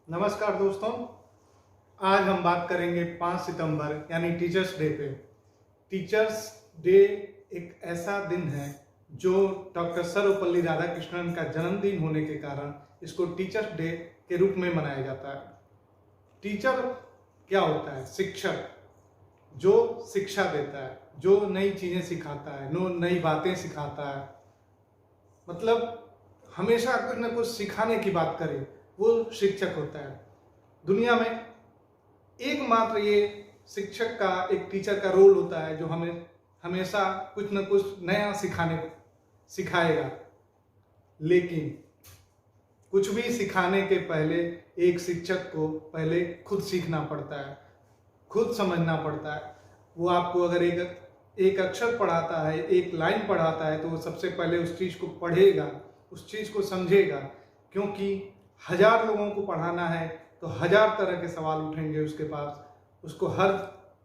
नमस्कार दोस्तों। आज हम बात करेंगे 5 सितंबर यानी टीचर्स डे पे। टीचर्स डे एक ऐसा दिन है जो डॉक्टर सर्वपल्ली राधाकृष्णन का जन्मदिन होने के कारण इसको टीचर्स डे के रूप में मनाया जाता है। टीचर क्या होता है? शिक्षक, जो शिक्षा देता है, जो नई चीज़ें सिखाता है, नई बातें सिखाता है, मतलब हमेशा कुछ ना कुछ सिखाने की बात करे, वो शिक्षक होता है। दुनिया में एकमात्र ये शिक्षक का, एक टीचर का रोल होता है जो हमें हमेशा कुछ न कुछ नया सिखाएगा। लेकिन कुछ भी सिखाने के पहले एक शिक्षक को पहले खुद सीखना पड़ता है, खुद समझना पड़ता है। वो आपको अगर एक अक्षर पढ़ाता है, एक लाइन पढ़ाता है, तो वो सबसे पहले उस चीज़ को पढ़ेगा, उस चीज़ को समझेगा, क्योंकि 1000 लोगों को पढ़ाना है तो 1000 तरह के सवाल उठेंगे उसके पास। उसको हर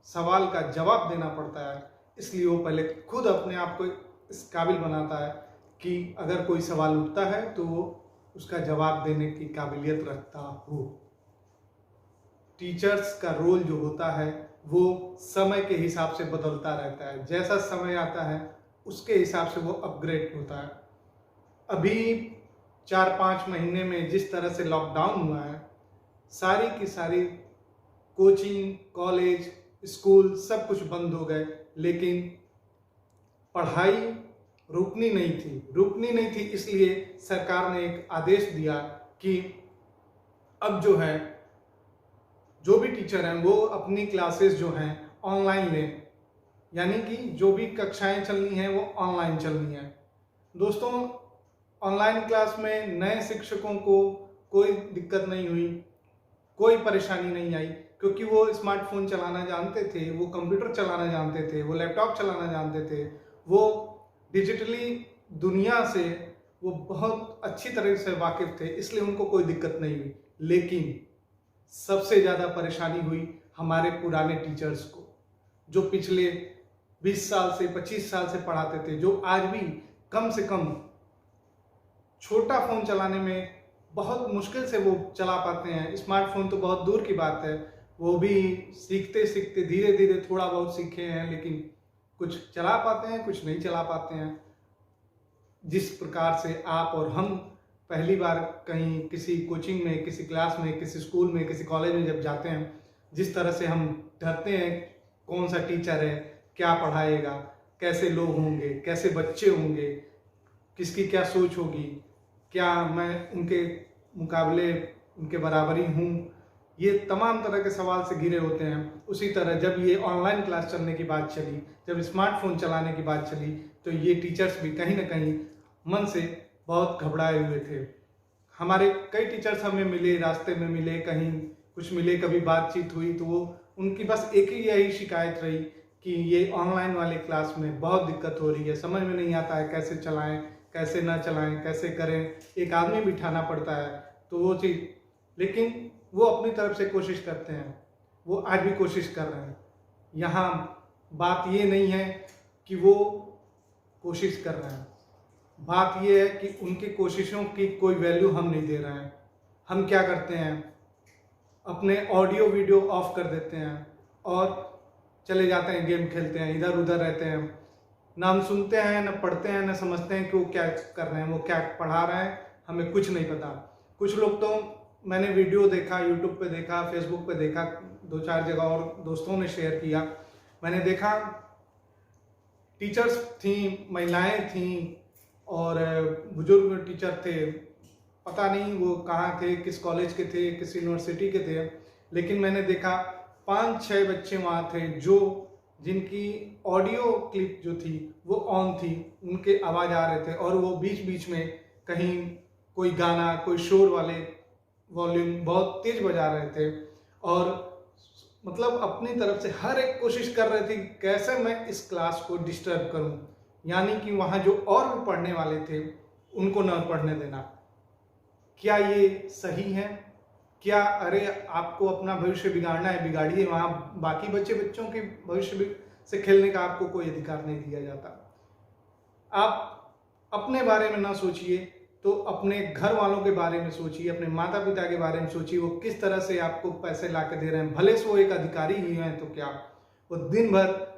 सवाल का जवाब देना पड़ता है, इसलिए वो पहले खुद अपने आप को इस काबिल बनाता है कि अगर कोई सवाल उठता है तो वो उसका जवाब देने की काबिलियत रखता हो। टीचर्स का रोल जो होता है वो समय के हिसाब से बदलता रहता है। जैसा समय आता है उसके हिसाब से वो अपग्रेड होता है। अभी 4-5 महीने में जिस तरह से लॉकडाउन हुआ है, सारी की सारी कोचिंग, कॉलेज, स्कूल सब कुछ बंद हो गए, लेकिन पढ़ाई रुकनी नहीं थी। इसलिए सरकार ने एक आदेश दिया कि अब जो है, जो भी टीचर हैं वो अपनी क्लासेस जो हैं ऑनलाइन लें, यानी कि जो भी कक्षाएं चलनी हैं वो ऑनलाइन चलनी है। दोस्तों, ऑनलाइन क्लास में नए शिक्षकों को कोई दिक्कत नहीं हुई, कोई परेशानी नहीं आई, क्योंकि वो स्मार्टफोन चलाना जानते थे, वो कंप्यूटर चलाना जानते थे, वो लैपटॉप चलाना जानते थे, वो डिजिटली दुनिया से वो बहुत अच्छी तरह से वाकिफ थे, इसलिए उनको कोई दिक्कत नहीं हुई। लेकिन सबसे ज़्यादा परेशानी हुई हमारे पुराने टीचर्स को, जो पिछले 20 साल से 25 साल से पढ़ाते थे, जो आज भी कम से कम छोटा फ़ोन चलाने में बहुत मुश्किल से वो चला पाते हैं। स्मार्टफोन तो बहुत दूर की बात है, वो भी सीखते सीखते धीरे धीरे थोड़ा बहुत सीखे हैं, लेकिन कुछ चला पाते हैं, कुछ नहीं चला पाते हैं। जिस प्रकार से आप और हम पहली बार कहीं किसी कोचिंग में, किसी क्लास में, किसी स्कूल में, किसी कॉलेज में जब जाते हैं, जिस तरह से हम डरते हैं कौन सा टीचर है, क्या पढ़ाएगा, कैसे लोग होंगे, कैसे बच्चे होंगे, किसकी क्या सोच होगी, क्या मैं उनके मुकाबले उनके बराबरी हूँ, ये तमाम तरह के सवाल से घिरे होते हैं। उसी तरह जब ये ऑनलाइन क्लास चलने की बात चली, जब स्मार्टफोन चलाने की बात चली, तो ये टीचर्स भी कहीं ना कहीं मन से बहुत घबराए हुए थे। हमारे कई टीचर्स हमें मिले, रास्ते में मिले, कहीं कुछ मिले, कभी बातचीत हुई, तो वो उनकी बस एक ही यही शिकायत रही कि ये ऑनलाइन वाले क्लास में बहुत दिक्कत हो रही है, समझ में नहीं आता है कैसे चलाएं, कैसे ना चलाएं, कैसे करें, एक आदमी बिठाना पड़ता है, तो वो चीज़। लेकिन वो अपनी तरफ से कोशिश करते हैं, वो आज भी कोशिश कर रहे हैं। यहाँ बात ये नहीं है कि वो कोशिश कर रहे हैं, बात ये है कि उनकी कोशिशों की कोई वैल्यू हम नहीं दे रहे हैं। हम क्या करते हैं, अपने ऑडियो वीडियो ऑफ कर देते हैं और चले जाते हैं, गेम खेलते हैं, इधर उधर रहते हैं, ना हम सुनते हैं, ना पढ़ते हैं, ना समझते हैं कि वो क्या कर रहे हैं, वो क्या पढ़ा रहे हैं, हमें कुछ नहीं पता। कुछ लोग तो मैंने वीडियो देखा, यूट्यूब पे देखा, फेसबुक पे देखा, 2-4 जगह और दोस्तों ने शेयर किया, मैंने देखा टीचर्स थी, महिलाएं थीं और बुजुर्ग टीचर थे, पता नहीं वो कहाँ थे, किस कॉलेज के थे, किस यूनिवर्सिटी के थे, लेकिन मैंने देखा 5-6 बच्चे वहाँ थे जो जिनकी ऑडियो क्लिप जो थी वो ऑन थी, उनके आवाज़ आ रहे थे और वो बीच बीच में कहीं कोई गाना, कोई शोर वाले वॉल्यूम बहुत तेज बजा रहे थे, और मतलब अपनी तरफ से हर एक कोशिश कर रहे थे कैसे मैं इस क्लास को डिस्टर्ब करूं, यानी कि वहाँ जो और भी पढ़ने वाले थे उनको न पढ़ने देना। क्या ये सही है? क्या अरे आपको अपना भविष्य बिगाड़ना है, बिगाड़िए, वहाँ बाकी बच्चों के भविष्य से खेलने का आपको कोई अधिकार नहीं दिया जाता। आप अपने बारे में ना सोचिए, तो अपने घर वालों के बारे में सोचिए, अपने माता पिता के बारे में सोचिए, वो किस तरह से आपको पैसे ला के दे रहे हैं। भले से वो एक अधिकारी ही हैं तो क्या, वो दिन भर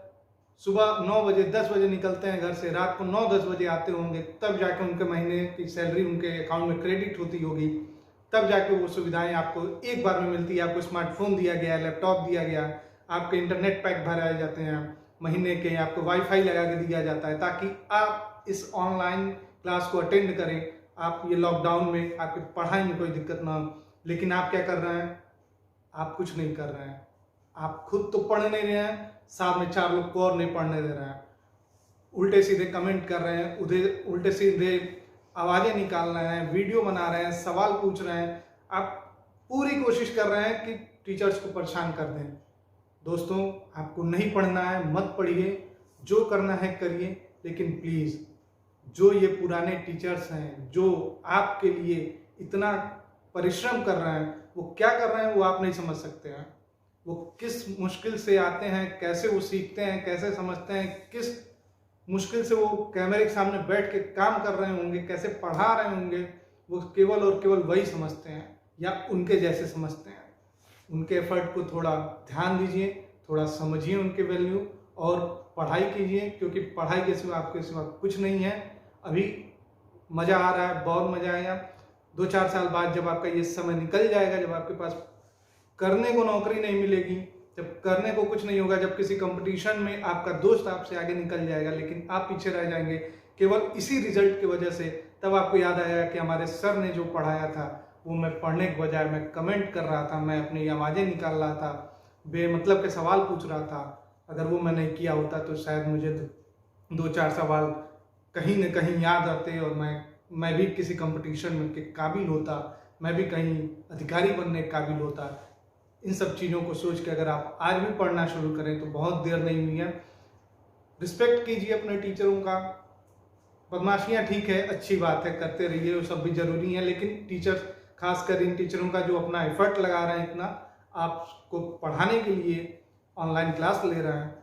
सुबह 9 बजे 10 बजे निकलते हैं घर से, रात को 9-10 बजे आते होंगे, तब जाके उनके महीने की सैलरी उनके अकाउंट में क्रेडिट होती होगी, तब जाके वो सुविधाएं आपको एक बार में मिलती है। आपको स्मार्टफोन दिया गया, लैपटॉप दिया गया, आपके इंटरनेट पैक भराए जाते हैं महीने के, आपको वाईफाई लगा के दिया जाता है ताकि आप इस ऑनलाइन क्लास को अटेंड करें। आप ये लॉकडाउन में आपकी पढ़ाई में कोई दिक्कत ना हो। लेकिन आप क्या कर रहे हैं? आप कुछ नहीं कर रहे हैं। आप खुद तो पढ़ नहीं रहे हैं, साथ में 4 लोग को और नहीं पढ़ने दे रहे हैं। उल्टे सीधे कमेंट कर रहे हैं, उल्टे सीधे आवाज़ें निकाल रहे हैं, वीडियो बना रहे हैं, सवाल पूछ रहे हैं। आप पूरी कोशिश कर रहे हैं कि टीचर्स को परेशान कर दें। दोस्तों, आपको नहीं पढ़ना है, मत पढ़िए, जो करना है करिए, लेकिन प्लीज़ जो ये पुराने टीचर्स हैं, जो आपके लिए इतना परिश्रम कर रहे हैं, वो क्या कर रहे हैं वो आप नहीं समझ सकते हैं। वो किस मुश्किल से आते हैं, कैसे वो सीखते हैं, कैसे समझते हैं, किस मुश्किल से वो कैमरे के सामने बैठ के काम कर रहे होंगे, कैसे पढ़ा रहे होंगे, वो केवल और केवल वही समझते हैं या उनके जैसे समझते हैं। उनके एफर्ट को थोड़ा ध्यान दीजिए, थोड़ा समझिए उनके वैल्यू और पढ़ाई कीजिए, क्योंकि पढ़ाई के सिवा आपके सिवा कुछ नहीं है। अभी मज़ा आ रहा है, बहुत मज़ा आया। 2-4 साल बाद जब आपका ये समय निकल जाएगा, जब आपके पास करने को नौकरी नहीं मिलेगी, जब करने को कुछ नहीं होगा, जब किसी कंपटीशन में आपका दोस्त आपसे आगे निकल जाएगा लेकिन आप पीछे रह जाएंगे केवल इसी रिजल्ट की वजह से, तब आपको याद आएगा कि हमारे सर ने जो पढ़ाया था वो मैं पढ़ने के बजाय मैं कमेंट कर रहा था, मैं अपनी आवाज़ें निकाल रहा था, बेमतलब के सवाल पूछ रहा था। अगर वो मैंने किया होता तो शायद मुझे 2-4 सवाल कहीं न कहीं याद आते और मैं भी किसी कंपटीशन में के काबिल होता, मैं भी कहीं अधिकारी बनने के काबिल होता। इन सब चीज़ों को सोच के अगर आप आज भी पढ़ना शुरू करें तो बहुत देर नहीं हुई है। रिस्पेक्ट कीजिए अपने टीचरों का। बदमाशियाँ ठीक है, अच्छी बात है, करते रहिए, वो सब भी ज़रूरी है, लेकिन टीचर्स, खासकर इन टीचरों का जो अपना एफर्ट लगा रहे हैं, इतना आपको पढ़ाने के लिए ऑनलाइन क्लास ले रहे हैं,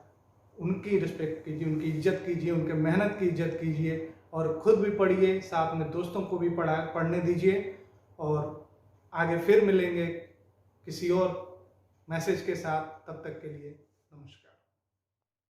उनकी रिस्पेक्ट कीजिए, उनकी इज्जत कीजिए, उनके मेहनत की इज्जत कीजिए और खुद भी पढ़िए, साथ में दोस्तों को भी पढ़ने दीजिए। और आगे फिर मिलेंगे किसी और मैसेज के साथ, तब तक के लिए नमस्कार।